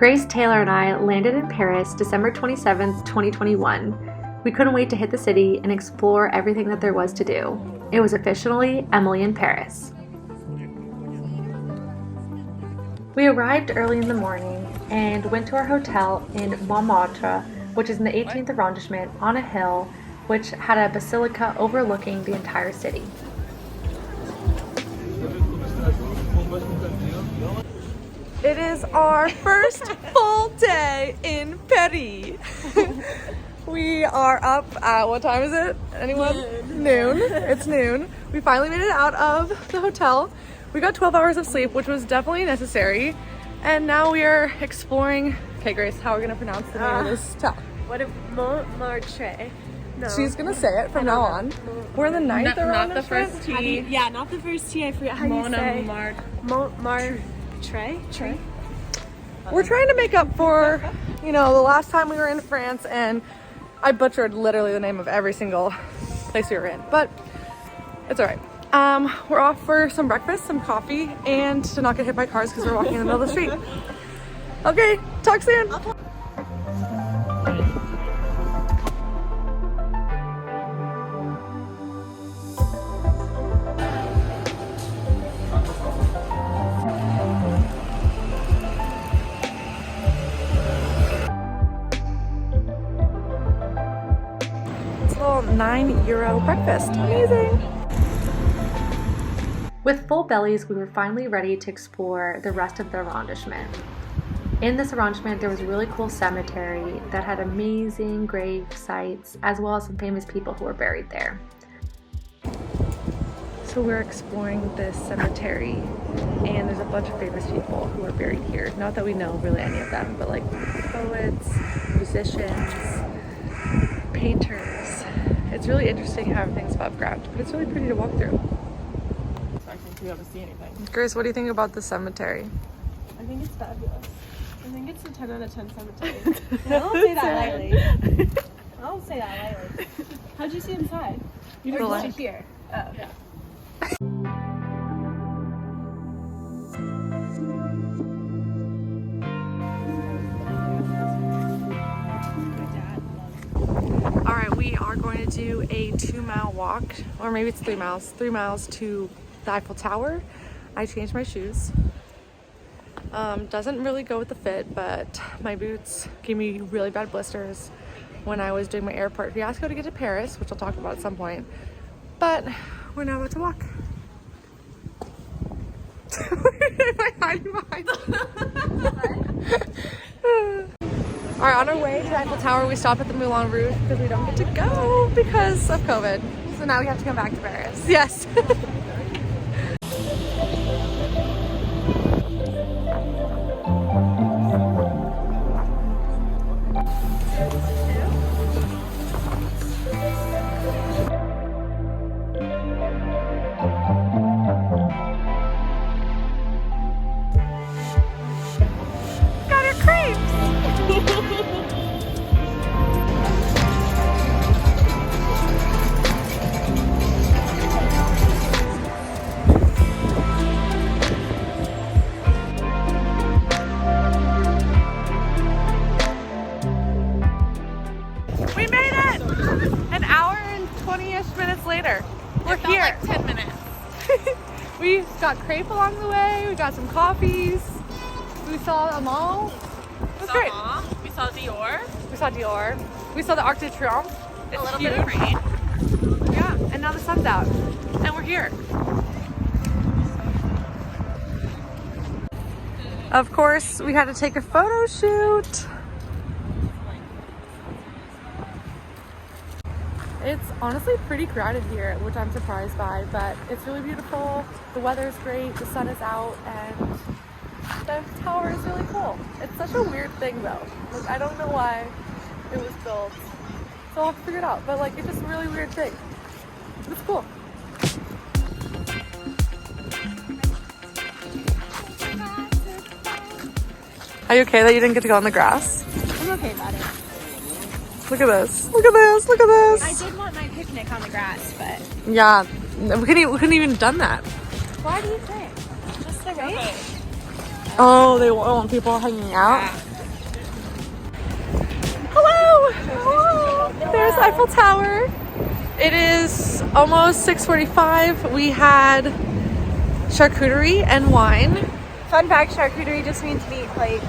Grace, Taylor, and I landed in Paris December 27th, 2021. We couldn't wait to hit the city and explore everything that there was to do. It was officially Emily in Paris. We arrived early in the morning and went to our hotel in Montmartre, which is in the 18th arrondissement on a hill which had a basilica overlooking the entire city. It is our first full day in Paris. We are up at, what time is it? Anyone? Noon. It's noon. We finally made it out of the hotel. We got 12 hours of sleep, which was definitely necessary. And now we are exploring. Okay, Grace, how are we going to pronounce the name of this town? What if Montmartre? No. She's going to say it from now on. We're in the 9th arrondissement. Not the first T. Yeah, not the first T. I forget how you say. Montmartre. Trey? We're trying to make up for, the last time we were in France, and I butchered literally the name of every single place we were in, but it's all right. We're off for some breakfast, some coffee, and to not get hit by cars because we're walking in the middle of the street. Okay, talk soon. €9 breakfast. Amazing. With full bellies, we were finally ready to explore the rest of the arrondissement. In this arrondissement, there was a really cool cemetery that had amazing grave sites, as well as some famous people who were buried there. So we're exploring this cemetery, and there's a bunch of famous people who are buried here. Not that we know really any of them, but like poets, musicians, painters. It's really interesting how everything's above ground, but it's really pretty to walk through. I think we haven't seen anything. Grace, what do you think about the cemetery? I think it's fabulous. I think it's a 10 out of 10 cemetery. I don't say that lightly. I don't say that lightly. How'd you see inside? You Or just just here? Oh, yeah. All right, we are going to do a 2-mile walk, or maybe it's 3 miles. 3 miles to the Eiffel Tower. I changed my shoes. Doesn't really go with the fit, but my boots gave me really bad blisters when I was doing my airport fiasco to get to Paris, which I'll talk about at some point. But we're now about to walk. Am I hiding behind? All right, on our way to the Eiffel Tower, we stopped at the Moulin Rouge because we don't get to go because of COVID. So now we have to come back to Paris. Yes. Got our crepes. We made it! An hour and 20-ish minutes later. We're here. Like 10 minutes. We got crepe along the way. We got some coffees. We saw a mall. It was great. We saw Dior. We saw Dior. We saw the Arc de Triomphe. It's A little huge. bit of rain. Yeah, and now the sun's out. And we're here. Of course, we had to take a photo shoot. It's honestly pretty crowded here, which I'm surprised by, but it's really beautiful. The weather's great, the sun is out, and the tower is really cool. It's such a weird thing though. Like, I don't know why it was built. So I'll have to figure it out, but like, it's just a really weird thing. It's cool. Are you okay that you didn't get to go on the grass? I'm okay about it. Look at this. Look at this. Look at this. I did want my picnic on the grass, but Yeah, we couldn't even done that. why do you think? Just the rain? Oh, they want people hanging out? Yeah. Oh, there's Eiffel Tower. It is almost 6:45. We had charcuterie and wine. Fun fact, charcuterie just means meat plate.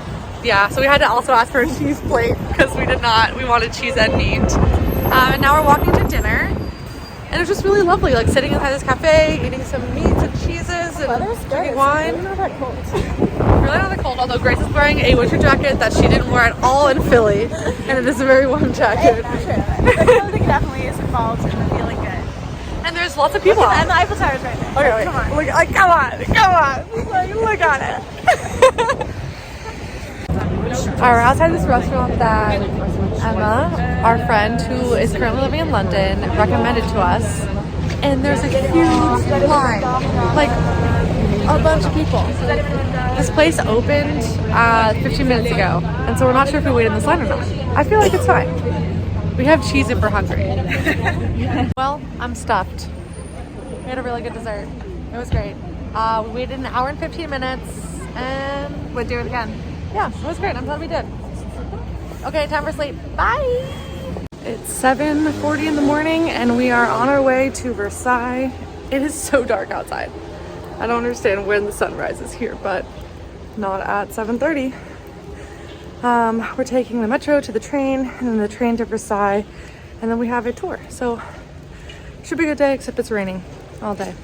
Yeah, so we had to also ask for a cheese plate because we wanted cheese and meat. And now we're walking to dinner. And it was just really lovely, like sitting inside this cafe, eating some meats and cheeses and drinking wine. It's not that cold. Really not that cold, although Grace is wearing a winter jacket that she didn't wear at all in Philly. And it is a very warm jacket. The clothing definitely is involved in feeling good. And there's lots of people. And the Eiffel Tower is right there. Okay, wait. Come on. Look, come on. Like, look at it. Alright, we're outside this restaurant that Emma, our friend who is currently living in London, recommended to us. And there's a huge line, like a bunch of people. This place opened 15 minutes ago, and so we're not sure if we wait in this line or not. I feel like it's fine. We have cheese if we're hungry. Well, I'm stuffed. We had a really good dessert. It was great. We waited an hour and 15 minutes, and we'll do it again. Yeah, it was great. I'm glad we did. Okay, time for sleep. Bye! It's 7:40 in the morning and we are on our way to Versailles. It is so dark outside. I don't understand when the sun rises here, but not at 7:30. We're taking the metro to the train and then the train to Versailles, and then we have a tour. So it should be a good day, except it's raining all day.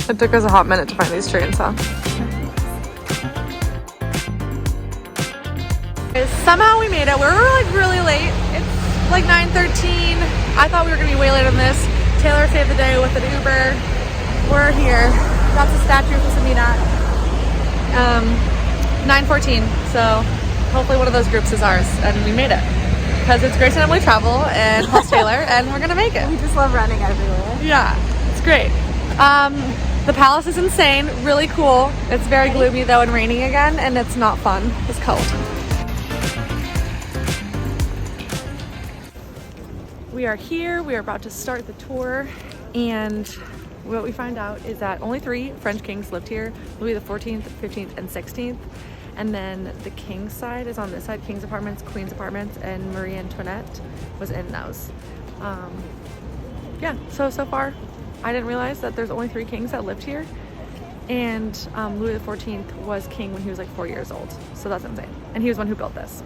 It took us a hot minute to find these trains, huh? Somehow we made it. We were like really late. It's like 9:13. I thought we were gonna be way later than this. Taylor saved the day with an Uber. We're here. That's a statue for Samina. 9:14. So hopefully one of those groups is ours, and we made it because it's Grace and Emily Travel and plus Taylor, and we're gonna make it. We just love running everywhere. Yeah, it's great. The palace is insane, really cool. It's very gloomy though and raining again, and it's not fun. It's cold. We are here, we are about to start the tour, and what we find out is that only 3 French kings lived here, Louis the 14th, 15th, and 16th. And then the king's side is on this side, King's Apartments, Queen's Apartments, and Marie Antoinette was in those. Yeah, so far, I didn't realize that there's only 3 kings that lived here, and Louis the 14th was king when he was like 4 years old, so that's insane. And he was the one who built this.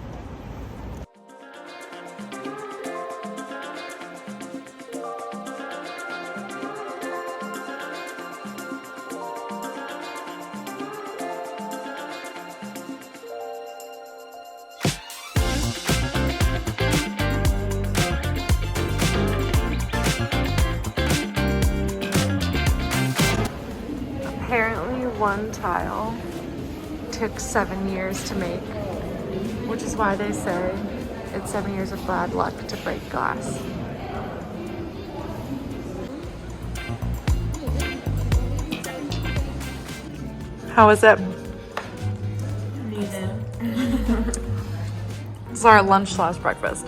Apparently one tile took 7 years to make, which is why they say it's 7 years of bad luck to break glass. How was it? Amazing. This is our lunch / breakfast.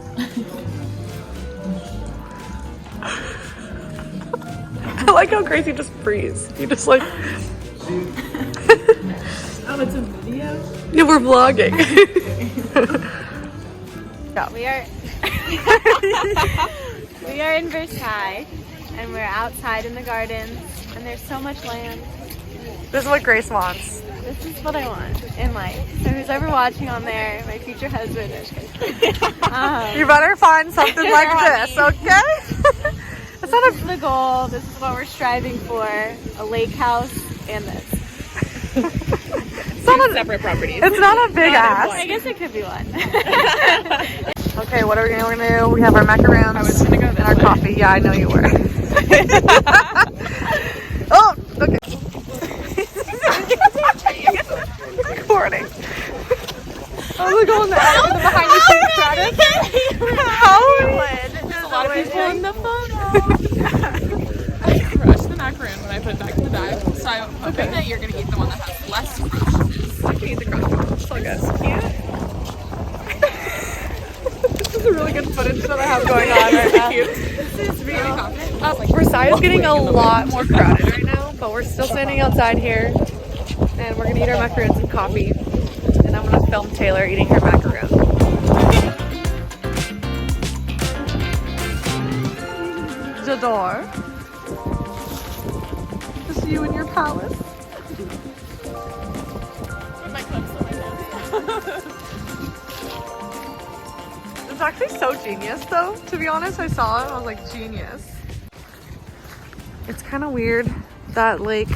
I like how Gracie just freeze. You just like... Oh, it's a video? Yeah, we're vlogging. Yeah. We are in Versailles, and we're outside in the gardens, and there's so much land. This is what Grace wants. This is what I want in life. So who's ever watching on there, my future husband, You better find something like this, okay? It's not this is the goal. This is what we're striving for. A lake house and this. It's not separate properties. It's not a big ass. I guess it could be one. Okay, what are we gonna do? We have our macarons. I was gonna go and our coffee. Yeah, I know you were. Oh, okay. Recording. Oh, look on the behind you credits. How? There's a lot of people in the photo. I crushed the macaron when I put it back in the bag, so I'm hoping that you're gonna eat the one that has less crushes. I can eat the crust. It's all good. This is a really good footage that I have going on right now. This is real. Versailles is getting a lot more crowded right now, but we're still standing outside here. And we're gonna eat our macaroons and coffee. And I'm gonna film Taylor eating her macaroon. J'adore. Just you and your palace. It's actually so genius though. To be honest, I saw it, I was like, genius. It's kind of weird that lake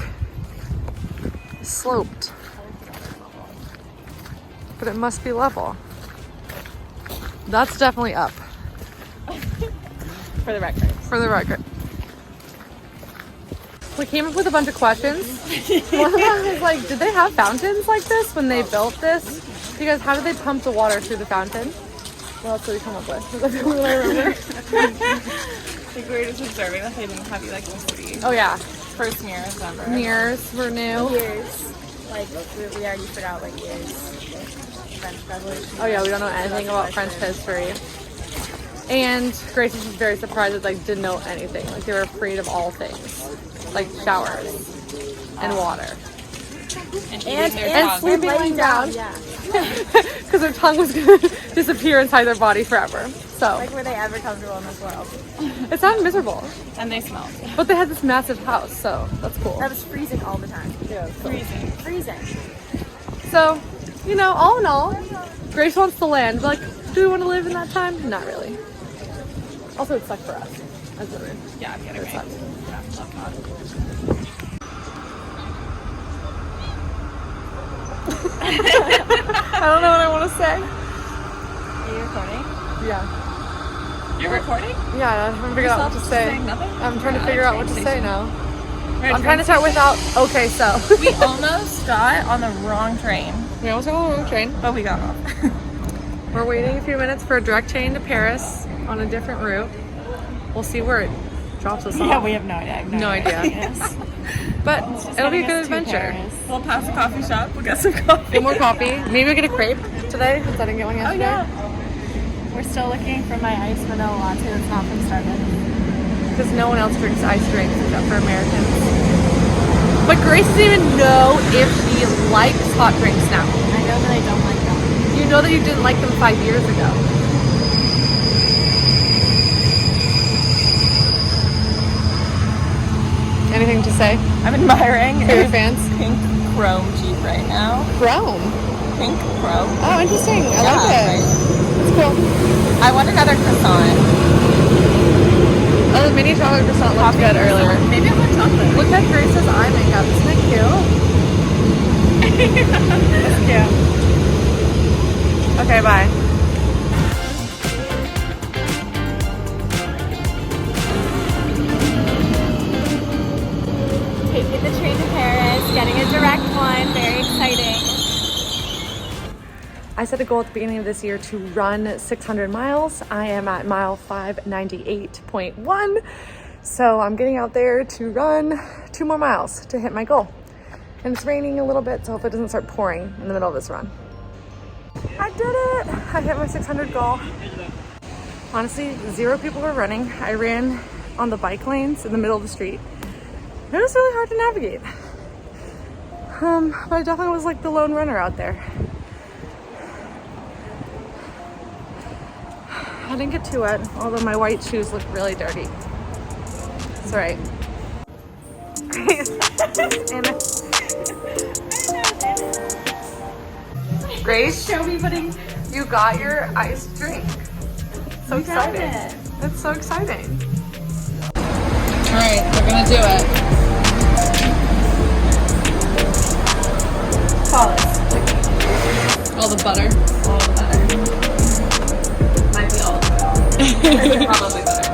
is sloped. But it must be level. That's definitely up. For the record. For the record. We came up with a bunch of questions. One of them was like, did they have fountains like this when they built this? Because how did they pump the water through the fountain? Well, that's what we come up with. That's what I remember. I think we were just observing that they didn't have electricity. Oh yeah. First mirrors ever. Mirrors were new. Years. Like, we already forgot what years. French Revolution. Oh yeah, we don't know anything about French history. And Grace was very surprised that like didn't know anything. Like they were afraid of all things. Like showers and water. And sleeping laying down. Yeah. Because their tongue was gonna disappear inside their body forever. So Like, were they ever comfortable in this world? it sounded miserable. And they smelled. But they had this massive house, so that's cool. That was freezing all the time. Yeah, Freezing. Freezing. so, you know, all in all, Grace wants the land. But like, do we want to live in that time? Not really. Also, it sucked for us. As women. Yeah, I'm getting It sucked. I don't know what I want to say. Are you recording? Yeah. You're recording? Yeah, I'm trying to figure out what to say. Saying nothing? I'm trying to figure out what to say now. Right, I'm trying to start without, okay, so. We almost got on the wrong train, We almost got on the wrong train. but we got off. We're waiting a few minutes for a direct train to Paris on a different route. We'll see where it drops us off. Yeah, we have no idea. No idea. Yes. But it'll be a good adventure. We'll pass a coffee shop. We'll get some coffee. Get more coffee. Maybe we'll get a crepe today since I didn't get one Oh yesterday. yeah. We're still looking for my iced vanilla latte that's not from Starbucks. Because no one else drinks iced drinks except for Americans. But Grace doesn't even know if she likes hot drinks now. I know that I don't like them. You know that you didn't like them 5 years ago. Anything to say? I'm admiring For your a fans? pink chrome Jeep right now. Chrome. Pink chrome. Oh, interesting. I like it. Right. It's cool. I want another croissant. Oh, the mini chocolate croissant looked good earlier. Maybe I want chocolate. Look at Grace's eye makeup. Isn't it cute? That's cute. Okay, bye. Taking the train to Paris, getting a direct one, very exciting. I set a goal at the beginning of this year to run 600 miles. I am at mile 598.1. So I'm getting out there to run 2 more miles to hit my goal. And it's raining a little bit, so hopefully it doesn't start pouring in the middle of this run. I did it! I hit my 600 goal. Honestly, 0 people were running. I ran on the bike lanes in the middle of the street. It was really hard to navigate. But I definitely was like the lone runner out there. I didn't get too wet, although my white shoes look really dirty. It's all right. Grace, Show me putting. you got your iced drink. So exciting. it. It's so exciting. All right, we're gonna do it. Call it. All the butter. All the butter. Might be all of it. Probably butter.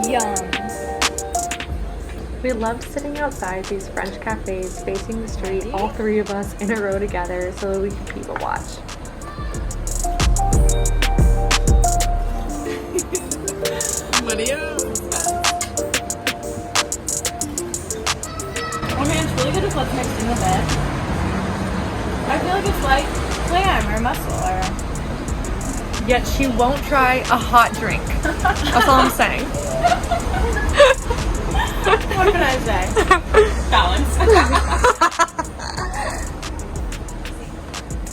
Yum. We loved sitting outside these French cafes facing the street, all 3 of us in a row together so that we could people watch. Video. Oh man, it's really good with what's mixed in with it. I feel like it's like clam or mussel or yet she won't try a hot drink. That's all I'm saying. What can I say? Balance.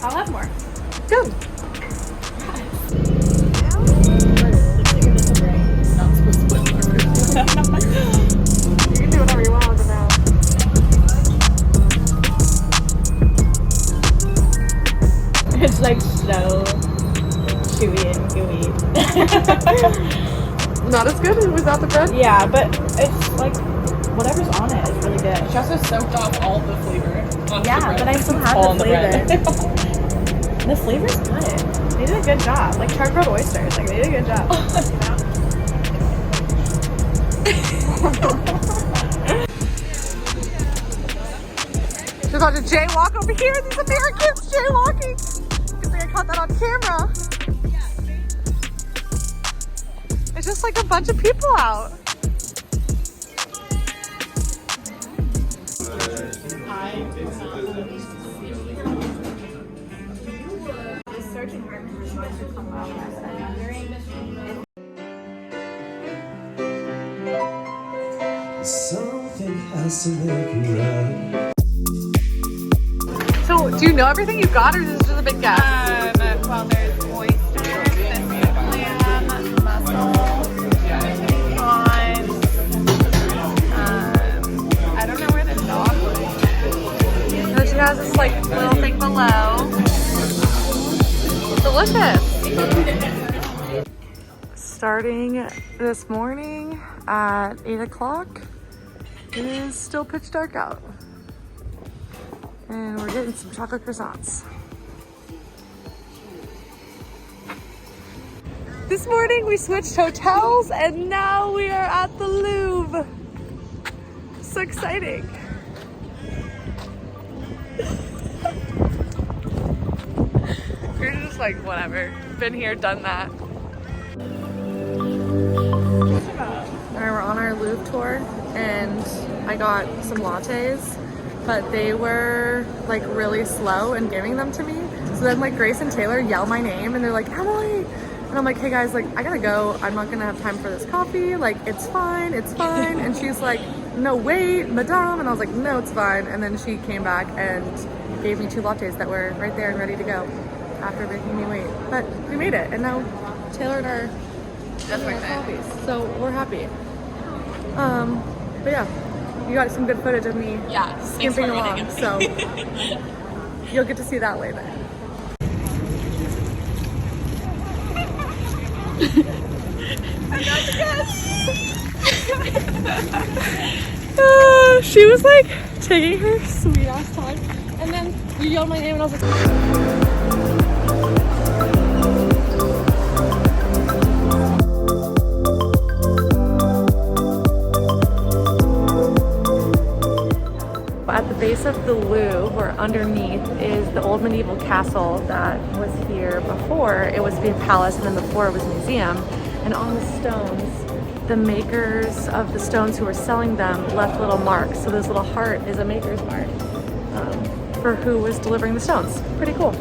I'll have more. Good. You can do whatever you want with it now. It's like so chewy and gooey. Not as good without the bread? Yeah, but it's like whatever's on it is really good. She also soaked off all the flavor. Onto Yeah, the bread. but I still have All the on the flavor. bread. The flavor's good. They did a good job. Like charred oysters, like they did a good job. She's about to jaywalk over here. These Americans jaywalking. Good thing I caught that on camera. It's just like a bunch of people out. Something has to make it right. So, do you know everything you got, or is this just a big guess? Well, there's oysters, clam, mussel, prawns. I don't know where the dog was. And then she has this like little thing below. Delicious. Starting this morning at 8 o'clock, it is still pitch dark out. And we're getting some chocolate croissants. This morning we switched hotels and now we are at the Louvre. So exciting. We're just like, whatever. Been here, done that. Alright, we're on our Louvre tour and I got some lattes, but they were like really slow in giving them to me. So then like Grace and Taylor yell my name and they're like, Emily! And I'm like, hey guys, like I gotta go. I'm not gonna have time for this coffee. Like, it's fine, it's fine. And she's like, no, wait, madame. And I was like, no, it's fine. And then she came back and gave me 2 lattes that were right there and ready to go after making me wait. But we made it and now Taylor and our coffees. So we're happy. But yeah, you got some good footage of me skimping along, so you'll get to see that later. She was like taking her sweet ass time, and then you yelled my name, and I was like. At the base of the Louvre, or underneath, is the old medieval castle that was here before. It was to be a palace, and then before it was a museum. And on the stones, the makers of the stones who were selling them left little marks. So this little heart is a maker's mark for who was delivering the stones. Pretty cool.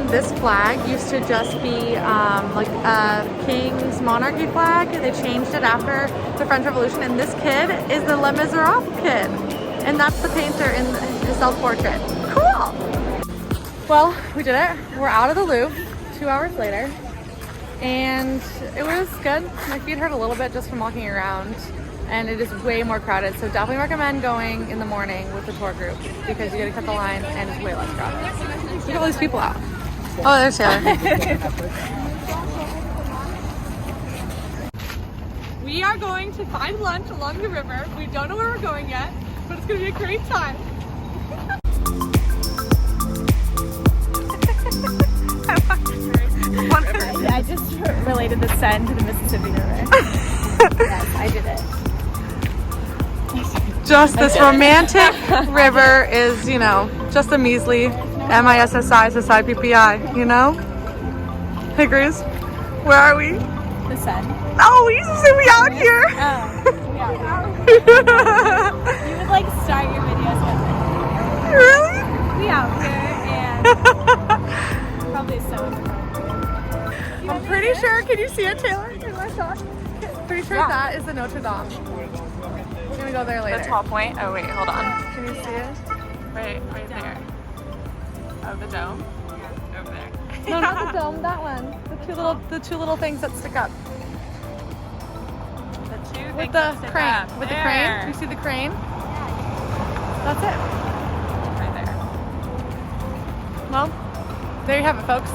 This flag used to just be like a king's monarchy flag. They changed it after the French Revolution, and this kid is the Les Miserables kid, and that's the painter in his self-portrait. Cool! Well, we did it. We're out of the Louvre 2 hours later, and it was good. My feet hurt a little bit just from walking around, and it is way more crowded, so definitely recommend going in the morning with the tour group because you get to cut the line and it's way less crowded. Look at all these people out. Oh, there's Taylor. We are going to find lunch along the river. We don't know where we're going yet, but it's going to be a great time. I just related the Seine to the Mississippi River. Yes, I did it. Just this romantic river is, you know, just a measly MISSI, you know? Hey Grace, where are we? The sun. Oh, we used to say we out here. You would like start your videos with it. Really? We out here and probably so. I'm pretty sure, can you see it, Taylor? In my shot? Pretty sure that is the Notre Dame. We're gonna go there later. The tall point? Oh wait, hold on. Can you see it? Right there. Oh, the dome? Over there. No, not the dome, that one. The two little things that stick up. The two With things the that stick crane. up. With the There. crane. You see the crane? That's it. Right there. Well, there you have it, folks.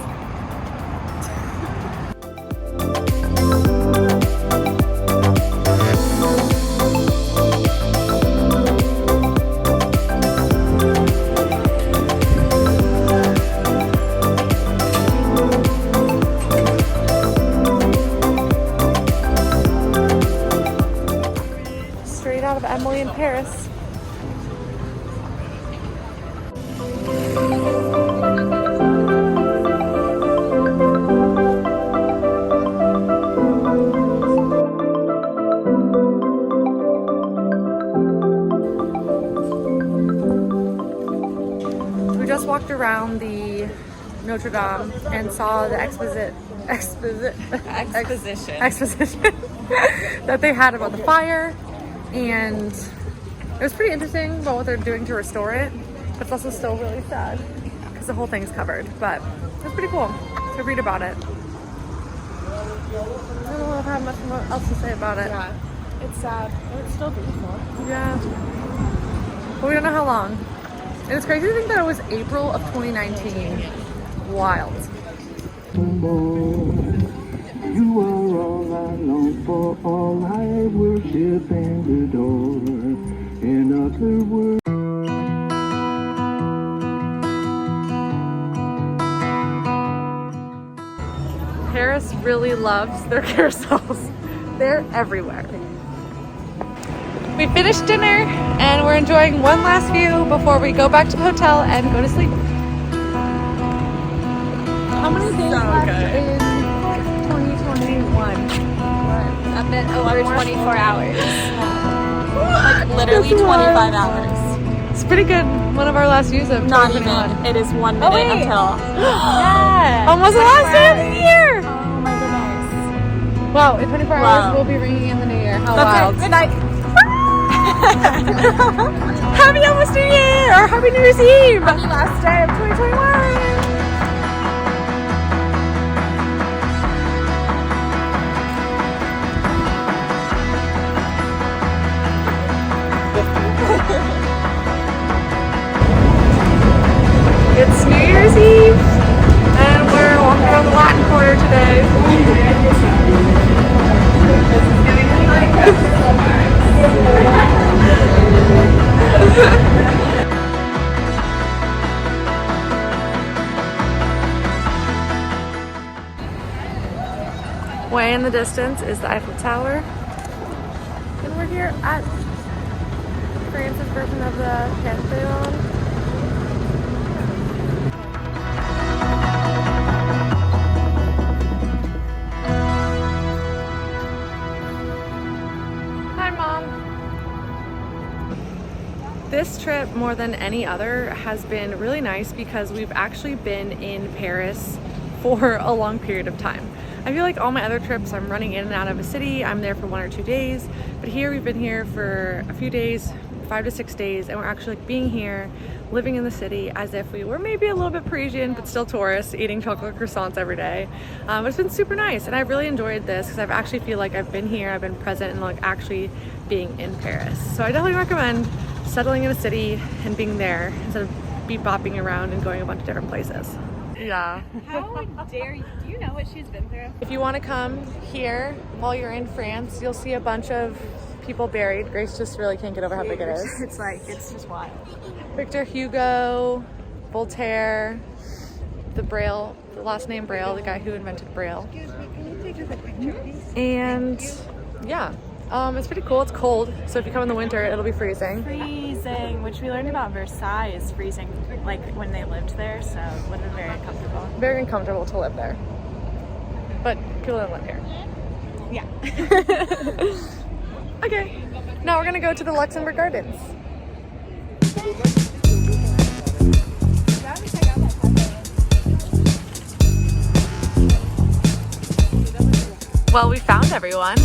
Straight out of Emily in Paris. We just walked around the Notre Dame and saw the exposition that they had about the fire, and it was pretty interesting about what they're doing to restore it, but it's also still really sad because the whole thing's covered, but it's pretty cool to read about it. I don't know if I have much more else to say about it. Yeah. It's sad, but it's still beautiful. Yeah, but we don't know how long. And it's crazy to think that it was April of 2019. Wild. You are all I long for, all I worship and adore. In other words, Paris really loves their carousels. They're everywhere. We finished dinner and we're enjoying one last view before we go back to the hotel and go to sleep. How many days left in 2021? A bit over 24 hours. Like literally 25 hours. It's pretty good. One of our last views of Not even. 2021. It is 1 minute until. Yeah. Almost the last day of the year! Oh my goodness. Wow, in 24 Wow. hours we'll be ringing in the new year. How wild. Good night. Happy almost New Year! Or Happy New Year's Eve! Happy last day of 2021! It's New Year's Eve, and we're walking around the Latin Quarter today. Way in the distance is the Eiffel Tower, and we're here at France's version of the Pantheon. Hi, Mom. This trip, more than any other, has been really nice because we've actually been in Paris for a long period of time. I feel like all my other trips, I'm running in and out of a city, I'm there for 1 or 2 days, but here we've been here for a few days, 5 to 6 days, and we're actually like being here, living in the city as if we were maybe a little bit Parisian, but still tourists, eating chocolate croissants every day. But it's been super nice, and I've really enjoyed this because I actually feel like I've been here, I've been present and like actually being in Paris. So I definitely recommend settling in a city and being there instead of bopping around and going a bunch of different places. Yeah. How dare you? Do you know what she's been through? If you want to come here while you're in France, you'll see a bunch of people buried. Grace just really can't get over how big it is. It's just wild. Victor Hugo, Voltaire, the last name Braille, the guy who invented Braille. Excuse me, can you take us a picture, please? And yeah, It's pretty cool. It's cold, so if you come in the winter, it'll be freezing. Freezing, which we learned about Versailles is freezing, like when they lived there, so it would have been very uncomfortable. Very uncomfortable to live there, but people don't live here. Yeah. Okay, now we're gonna go to the Luxembourg Gardens. Well, we found everyone.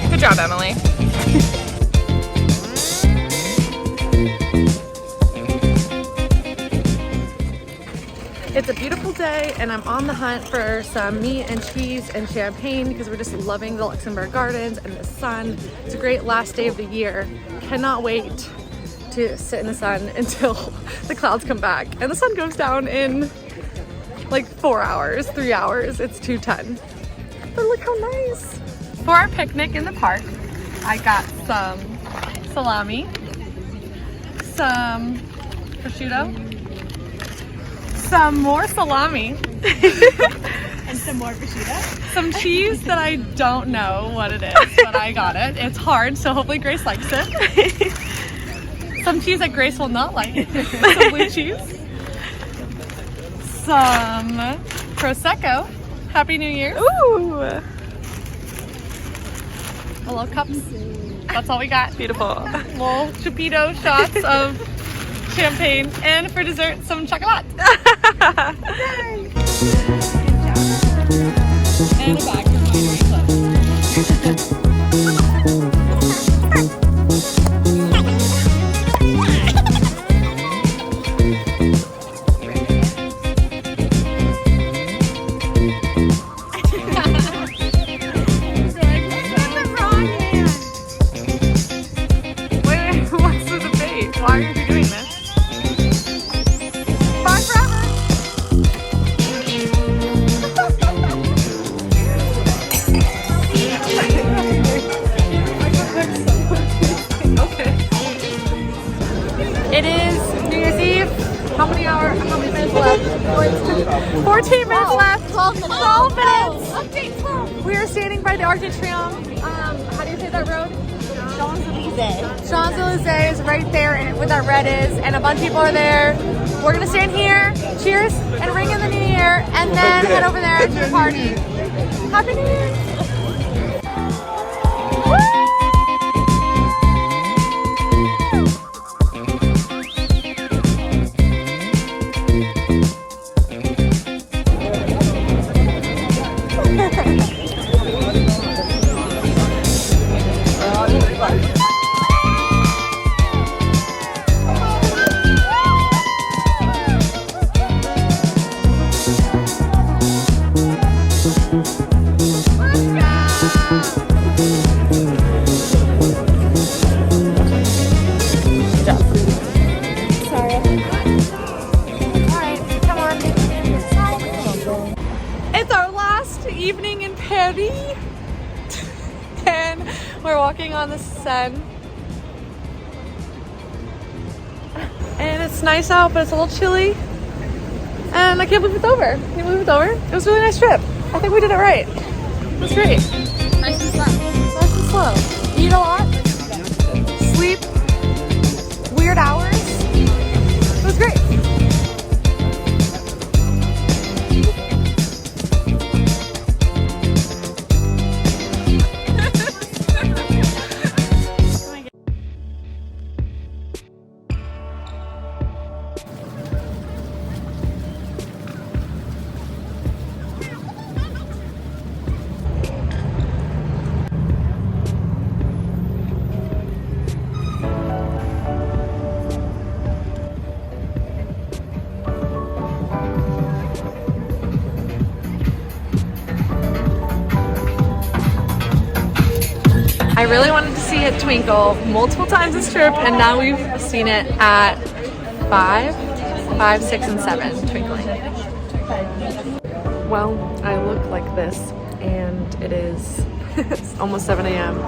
Good job, Emily. It's a beautiful day and I'm on the hunt for some meat and cheese and champagne because we're just loving the Luxembourg Gardens and the sun. It's a great last day of the year. Cannot wait to sit in the sun until the clouds come back. And the sun goes down in like 4 hours, 3 hours. It's 2:10. But look how nice. For our picnic in the park, I got some salami, some prosciutto, some more salami, And some more prosciutto. some cheese that I don't know what it is, but I got it. It's hard, so hopefully Grace likes it. Some cheese that Grace will not like. Some blue cheese. Some Prosecco. Happy New Year. Ooh, A little cups. That's all we got. beautiful. Little chupito shots of champagne. And for dessert, some chocolate. And a bag of Wait, what's the debate? Why are you doing this? Bye forever. Okay. It is New Year's Eve. How many minutes left? 14 minutes left. 12 minutes. Update 12. We are standing by the Arc de Triomphe. How do you say that road? Champs-Élysées is right there and where that red is, and a bunch of people are there. We're gonna stand here, cheers, and ring in the new year, and then head over there to the party. Happy New Year! It's our last evening in Paris, and we're walking on the Seine. And it's nice out, but it's a little chilly. And I can't believe it's over. It was a really nice trip. I think we did it right. It was great. Nice and slow. Nice and slow. Eat a lot. Sleep. Weird hours. It was great. I really wanted to see it twinkle multiple times this trip, and now we've seen it at 5, 6, and 7 twinkling. Well, I look like this, and it is It's almost 7 a.m.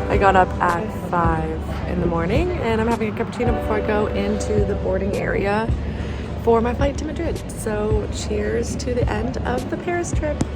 I got up at 5 in the morning and I'm having a cappuccino before I go into the boarding area for my flight to Madrid. So cheers to the end of the Paris trip.